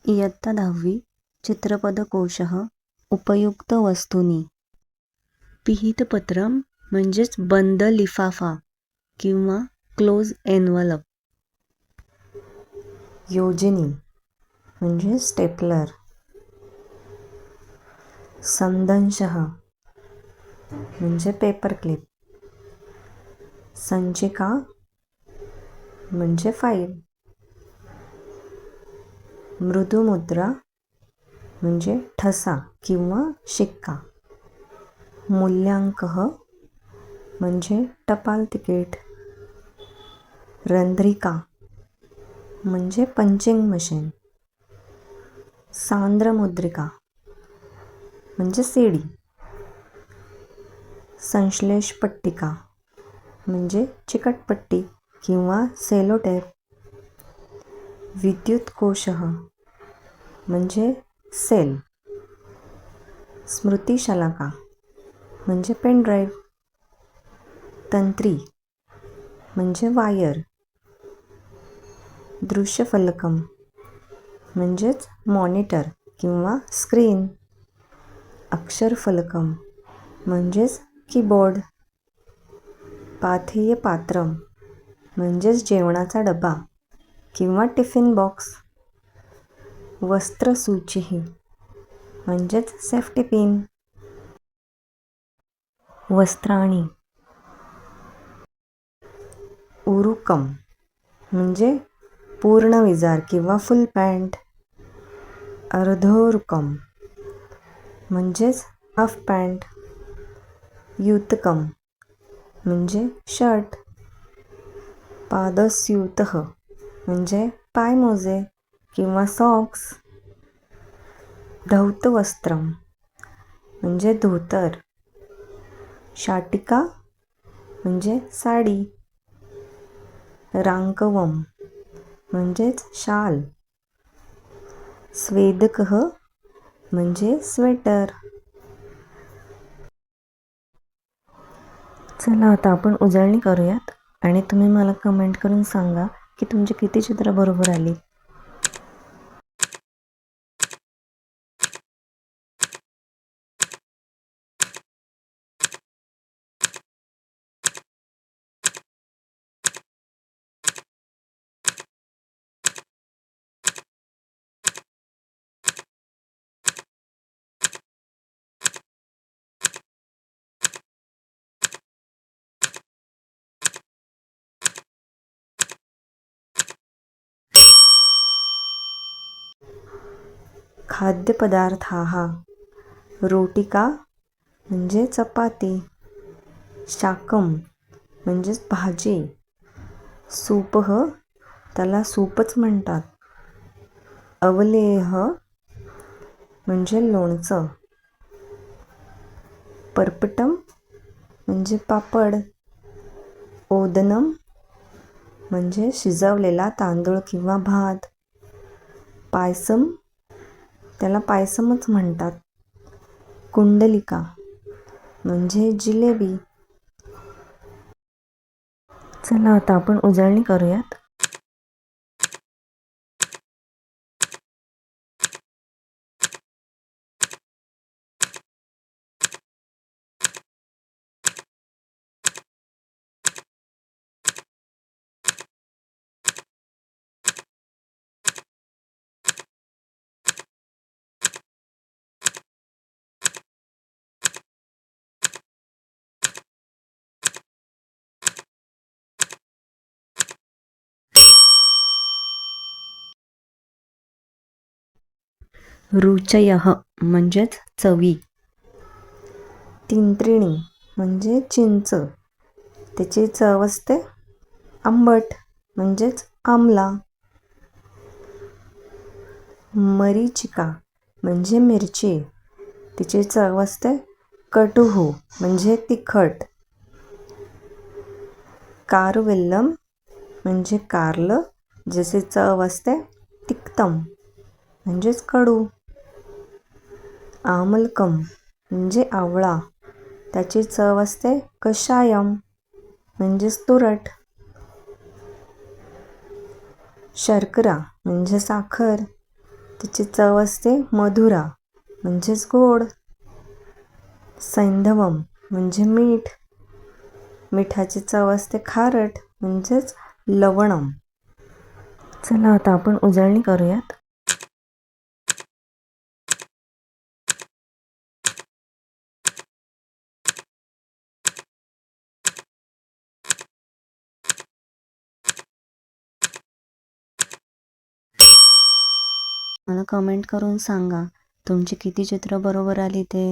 इयत्ता 10वी चित्रपदकोशः उपयुक्तवस्तूनि. पिहितपत्रम म्हणजेच बंद लिफाफा किंवा क्लोज एन्व्हलप. योजनी म्हणजे स्टेपलर. संदंशः म्हणजे पेपर क्लिप. संचिका म्हणजे फाईल. मृदुमुद्रा म्हणजे ठसा किंवा शिक्का. मूल्यांकः म्हणजे टपाल तिकीट. रंध्रिका म्हणजे पंचिंग मशीन. सांद्रमुद्रिका म्हणजे सीडी. संश्लेषपट्टिका म्हणजे चिकटपट्टी किंवा सेलोटेप. विद्युतकोशः म्हणजे सेल. स्मृतिशलाका म्हणजे पेनड्राईव्ह. तंत्री म्हणजे वायर. दृश्यफलकम म्हणजेच मॉनिटर किंवा स्क्रीन. अक्षरफलकम म्हणजेच कीबोर्ड. पाथेय पात्रम म्हणजेच जेवणाचा डबा किंवा टिफिन बॉक्स. वस्त्रसूचिः म्हणजेच सेफ्टी पिन. वस्त्राणी. उरुकम म्हणजे पूर्ण विजार किंवा फुल पॅन्ट. अर्धोरुकम म्हणजेच हाफ पॅन्ट. युतकम म्हणजे शर्ट. पादस्यूतः म्हणजे पायमोजे किंवा सॉक्स. धौतवस्त्रम म्हणजे धोतर. शाटिका म्हणजे साडी. रांकवम म्हणजेच शाल. स्वेदकः म्हणजे स्वेटर. चला आता आपण उजळणी करूयात आणि तुम्ही मला कमेंट करून सांगा की तुमची किती चित्र बरोबर आली. खाद्यपदार्थाः. रोटिका म्हणजे चपाती. शाकम म्हणजेच भाजी. सूपः त्याला सूपच म्हणतात. अवलेह म्हणजे लोणचं. पर्पटम म्हणजे पापड. ओदनम म्हणजे शिजवलेला तांदूळ किंवा भात. पायसम त्याला पायसमच म्हणतात. कुंडलिका म्हणजे जिलेबी. चला आता आपण उजळणी करूयात. रुचयः म्हणजेच चवी. तिंत्रिणी म्हणजे चिंच. त्याची चव असते आंबट म्हणजेच आमला. मरीचिका म्हणजे मिरची. तिची चव असते कटुहू म्हणजे तिखट. कारवेल्लम म्हणजे कारलं. ज्याची चव असते तिक्तम म्हणजेच कडू. आमलकम म्हणजे आवळा. त्याची चव असते कषायम म्हणजेच तुरट. शर्करा म्हणजे साखर. त्याची चव असते मधुरा म्हणजेच गोड. सैंधवम म्हणजे मीठ. मिठाची चव असते खारट म्हणजेच लवणम. चला आता आपण उजळणी करूयात. मला कमेंट करून सांगा तुमची किती चित्र बरोबर आली ते.